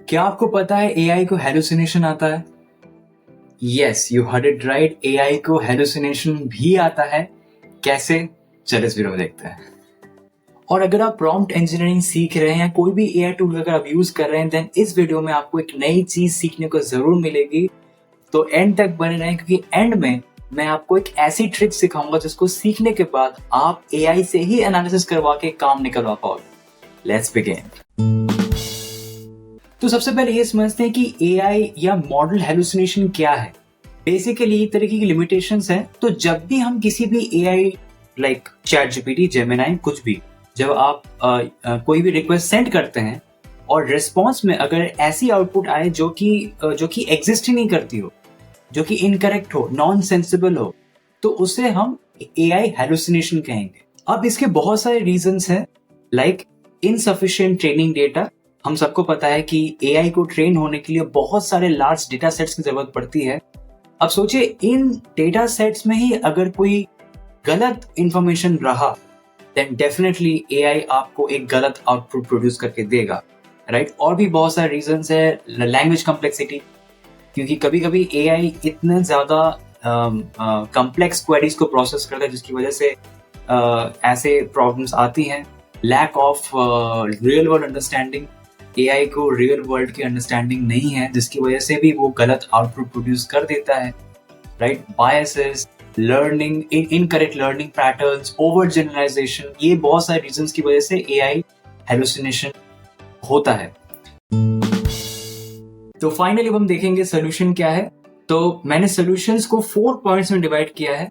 क्या आपको पता है एआई को हेलुसिनेशन आता है? Yes, you heard it right, AI को हेलुसिनेशन भी आता है। कैसे? चलो इस वीडियो में देखते हैं। और अगर आप प्रॉम्प्ट इंजीनियरिंग सीख रहे हैं, कोई भी एआई टूल अगर आप यूज कर रहे हैं, देन इस वीडियो में आपको एक नई चीज सीखने को जरूर मिलेगी। तो एंड तक बने रहें, क्योंकि एंड में मैं आपको एक ऐसी ट्रिक सिखाऊंगा जिसको सीखने के बाद आप एआई से ही एनालिसिस करवा के काम निकलवा पाओगे। Let's begin. तो सबसे पहले ये समझते हैं कि एआई या मॉडल हेलुसिनेशन क्या है। बेसिकली एक तरीके की लिमिटेशंस हैं। तो जब भी हम किसी भी AI like chat GPT, Gemini, कुछ भी, जब आप कोई भी रिक्वेस्ट सेंड करते हैं और रिस्पॉन्स में अगर ऐसी आउटपुट आए जो कि एग्जिस्ट ही नहीं करती हो, जो कि इनकरेक्ट हो, नॉन सेंसिबल हो, तो उसे हम एआई हेलुसिनेशन कहेंगे। अब इसके बहुत सारे रीजंस हैं, लाइक इनसफिशिएंट ट्रेनिंग डेटा। हम सबको पता है कि एआई को ट्रेन होने के लिए बहुत सारे लार्ज डेटा सेट्स की जरूरत पड़ती है। अब सोचिए, इन डेटा सेट्स में ही अगर कोई गलत इंफॉर्मेशन रहा, देन डेफिनेटली एआई आपको एक गलत आउटपुट प्रोड्यूस करके देगा, राइट? और भी बहुत सारे रीजंस है, लैंग्वेज कॉम्प्लेक्सिटी, क्योंकि कभी कभी एआई इतने ज्यादा कॉम्प्लेक्स क्वेरीज को प्रोसेस करता है जिसकी वजह से ऐसे प्रॉब्लम्स आती हैं। Lack of real world understanding, AI को रियल वर्ल्ड की अंडरस्टैंडिंग नहीं है, जिसकी वजह से भी वो गलत आउटपुट प्रोड्यूस कर देता है, right? Biases, learning, incorrect learning patterns, over generalisation, ये बहुत सारे रीजंस की वजह से एआई हेलुसिनेशन होता है। तो फाइनली हम देखेंगे सोल्यूशन क्या है। तो मैंने सॉल्यूशंस को 4 पॉइंट्स में डिवाइड किया है।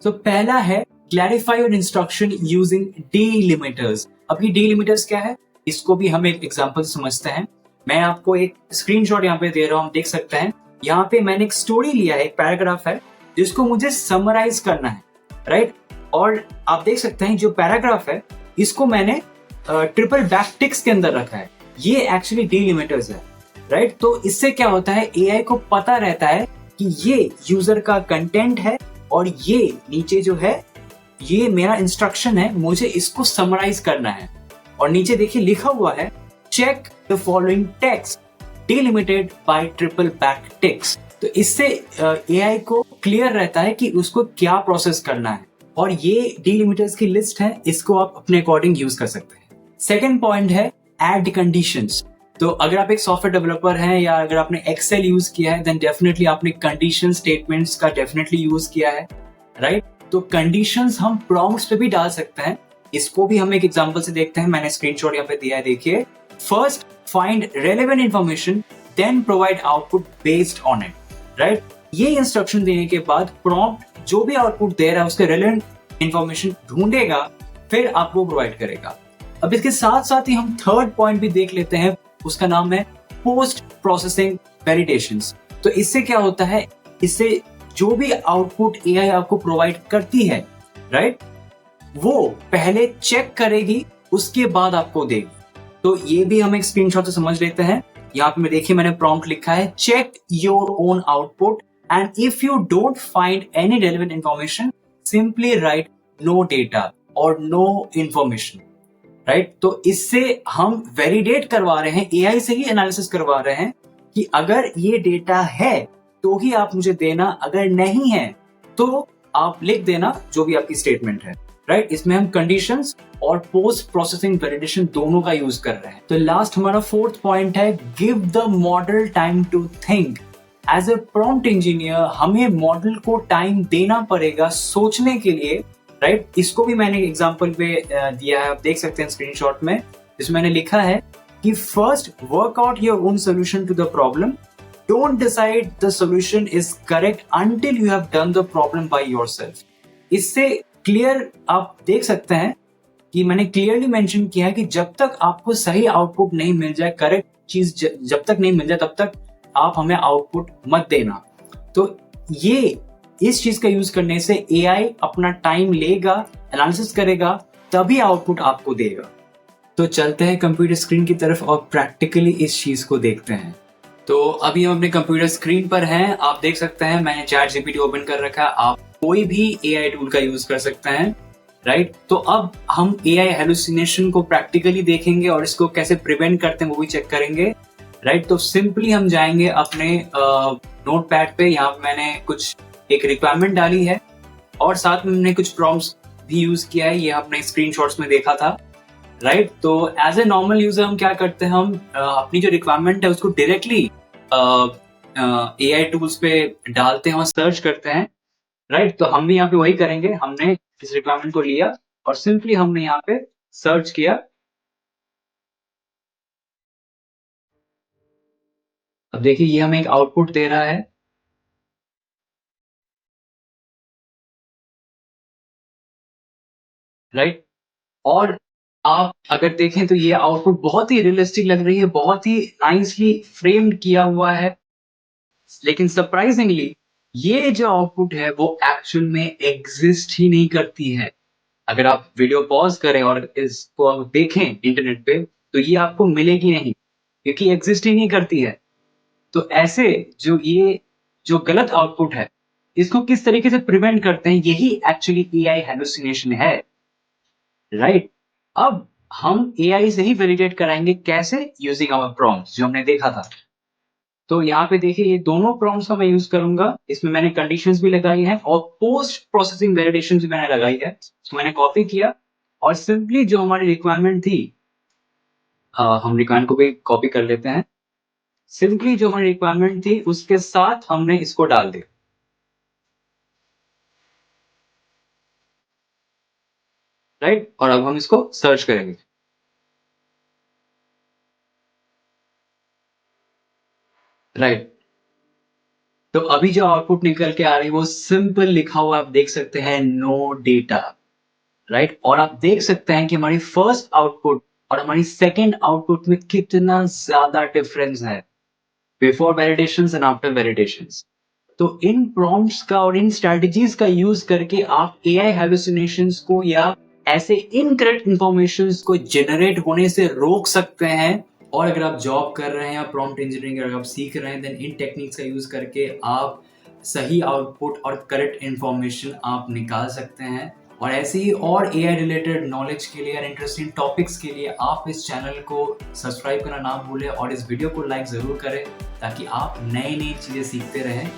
तो पहला है क्लैरिफाई योर इंस्ट्रक्शन यूजिंग डिलिमिटर्स। अब ये डिलिमिटर्स क्या है, इसको भी हम एक एग्जांपल समझते हैं। मैं आपको एक स्क्रीनशॉट यहाँ पे दे रहा हूँ, आप देख सकते हैं। यहाँ पे मैंने एक स्टोरी लिया है, एक पैराग्राफ है जिसको मुझे समराइज करना है, राइट? और आप देख सकते हैं जो पैराग्राफ है इसको मैंने ट्रिपल बैक टिक्स के अंदर रखा है। ये एक्चुअली डिलिमिटर्स है, राइट? तो इससे क्या होता है, एआई को पता रहता है कि ये यूजर का कंटेंट है और ये नीचे जो है ये मेरा इंस्ट्रक्शन है, मुझे इसको समराइज करना है। और नीचे देखिए लिखा हुआ है, check the following text delimited by triple back ticks. तो इससे एआई को क्लियर रहता है कि उसको क्या प्रोसेस करना है, और ये डिलिमिटर्स की लिस्ट है, इसको आप अपने अकॉर्डिंग यूज कर सकते हैं। सेकेंड पॉइंट है ऐड कंडीशंस। तो अगर आप एक सॉफ्टवेयर डेवलपर हैं या अगर आपने एक्सेल यूज किया है, देन डेफिनेटली आपने कंडीशन स्टेटमेंट्स का डेफिनेटली यूज किया है, राइट? तो कंडीशंस हम प्रॉम्प्ट्स पे भी डाल सकते हैं। इसको भी हम एक एग्जांपल से देखते हैं। मैंने स्क्रीनशॉट यहाँ पे दिया है, देखिए। First find relevant information, then provide output based on it, right? ये इंस्ट्रक्शन देने के बाद प्रॉम्प्ट जो भी आउटपुट दे रहा है उसके रेलेवेंट इंफॉर्मेशन ढूंढेगा, फिर आपको प्रोवाइड करेगा। अब इसके साथ साथ ही हम थर्ड पॉइंट भी देख लेते हैं, उसका नाम है पोस्ट प्रोसेसिंग वैलिडेशंस। तो इससे क्या होता है, इससे जो भी आउटपुट एआई आपको प्रोवाइड करती है, राइट, वो पहले चेक करेगी, उसके बाद आपको देगी। तो ये भी हम एक स्क्रीनशॉट से समझ लेते हैं। यहाँ पे देखिए मैंने प्रॉम्प्ट लिखा है, check your own output and if you don't find any relevant information simply write no data और नो इंफॉर्मेशन, राइट? तो इससे हम वैलिडेट करवा रहे हैं, एआई से ही एनालिसिस करवा रहे हैं कि अगर ये डेटा है तो ही आप मुझे देना, अगर नहीं है तो आप लिख देना जो भी आपकी स्टेटमेंट है, राइट? इसमें हम कंडीशंस और पोस्ट प्रोसेसिंग वैलिडेशन दोनों का यूज कर रहे हैं। तो लास्ट हमारा फोर्थ पॉइंट है, give the model time to think. As a prompt engineer हमें मॉडल को टाइम देना पड़ेगा सोचने के लिए, राइट? इसको भी मैंने एग्जांपल पे दिया है, आप देख सकते हैं स्क्रीनशॉट में, जिसमें मैंने लिखा है कि first work out your own solution to the problem, don't decide the solution is correct until you have done the problem by yourself. इससे क्लियर आप देख सकते हैं कि मैंने क्लियरली मेंशन किया है कि जब तक आपको सही आउटपुट नहीं मिल जाए, करेक्ट चीज जब तक नहीं मिल जाए, तब तक आप हमें आउटपुट मत देना। तो ये इस चीज का यूज करने से एआई अपना टाइम लेगा, एनालिसिस करेगा, तभी आउटपुट आपको देगा। तो चलते हैं कंप्यूटर स्क्रीन की तरफ और प्रैक्टिकली इस चीज को देखते हैं। तो अभी हम अपने कंप्यूटर स्क्रीन पर हैं, आप देख सकते हैं मैंने चैट जीपीटी ओपन कर रखा है। आप कोई भी एआई टूल का यूज कर सकते हैं, राइट? तो अब हम एआई हेलुसिनेशन को प्रैक्टिकली देखेंगे और इसको कैसे प्रिवेंट करते हैं वो भी चेक करेंगे। राइट। तो सिंपली हम जाएंगे अपने नोट पैड पे, यहाँ पे मैंने कुछ एक रिक्वायरमेंट डाली है और साथ में हमने कुछ प्रॉम्प्ट्स भी यूज किया है, ये आपने स्क्रीनशॉट्स में देखा था, राइट। तो एज ए नॉर्मल यूजर हम क्या करते हैं, हम अपनी जो रिक्वायरमेंट है उसको डायरेक्टली AI टूल्स पे डालते हैं और सर्च करते हैं, राइट। तो हम भी यहाँ पे वही करेंगे, हमने इस रिक्वायरमेंट को लिया और सिंपली हमने यहाँ पे सर्च किया। अब देखिए ये हमें एक आउटपुट दे रहा है, राइट। और आप अगर देखें तो ये आउटपुट बहुत ही रियलिस्टिक लग रही है, बहुत ही नाइसली फ्रेम्ड किया हुआ है। लेकिन सरप्राइजिंगली ये जो आउटपुट है वो एक्चुअल में एग्जिस्ट ही नहीं करती है। अगर आप वीडियो पॉज करें और इसको आप देखें इंटरनेट पे तो ये आपको मिलेगी नहीं, क्योंकि एग्जिस्ट ही नहीं करती है। तो ऐसे ये जो गलत आउटपुट है इसको किस तरीके से प्रिवेंट करते हैं, यही एक्चुअली एआई हेलुसिनेशन है, राइट। अब हम एआई से ही वैलिडेट कराएंगे, कैसे? यूजिंग आवर प्रॉम्प्ट्स जो हमने देखा था। तो यहाँ पे देखिए ये दोनों प्रॉम्प्ट्स का मैं यूज करूंगा, इसमें मैंने कंडीशंस भी लगाई हैं और पोस्ट प्रोसेसिंग वैलिडेशन भी मैंने लगाई है। तो मैंने कॉपी किया और सिंपली जो हमारी रिक्वायरमेंट थी, हम रिक्वायरमेंट को भी कॉपी कर लेते हैं। सिंपली जो हमारी रिक्वायरमेंट थी उसके साथ हमने इसको डाल दिया, राइट। और अब हम इसको सर्च करेंगे, राइट। तो अभी जो आउटपुट निकल के आ रही है वो सिंपल लिखा हुआ आप देख सकते हैं, नो डेटा, राइट। और आप देख सकते हैं कि हमारी फर्स्ट आउटपुट और हमारी सेकेंड आउटपुट में कितना ज्यादा डिफरेंस है, before validations and after validations. तो इन प्रॉम्प्ट्स का और इन स्ट्रेटजीज का यूज करके आप एआई हेलुसिनेशंस को या ऐसे इनकरेक्ट इंफॉर्मेशंस को जनरेट होने से रोक सकते हैं। और अगर आप जॉब कर रहे हैं या प्रॉम्प्ट इंजीनियरिंग अगर आप सीख रहे हैं, देन इन टेक्निक्स का यूज करके आप सही आउटपुट और करेक्ट इंफॉर्मेशन आप निकाल सकते हैं। और ऐसे ही और एआई रिलेटेड नॉलेज के लिए और इंटरेस्टिंग टॉपिक्स के लिए आप इस चैनल को सब्सक्राइब करना ना भूलें और इस वीडियो को लाइक जरूर करें, ताकि आप नई नई चीजें सीखते रहें।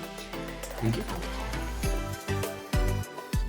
Thank you.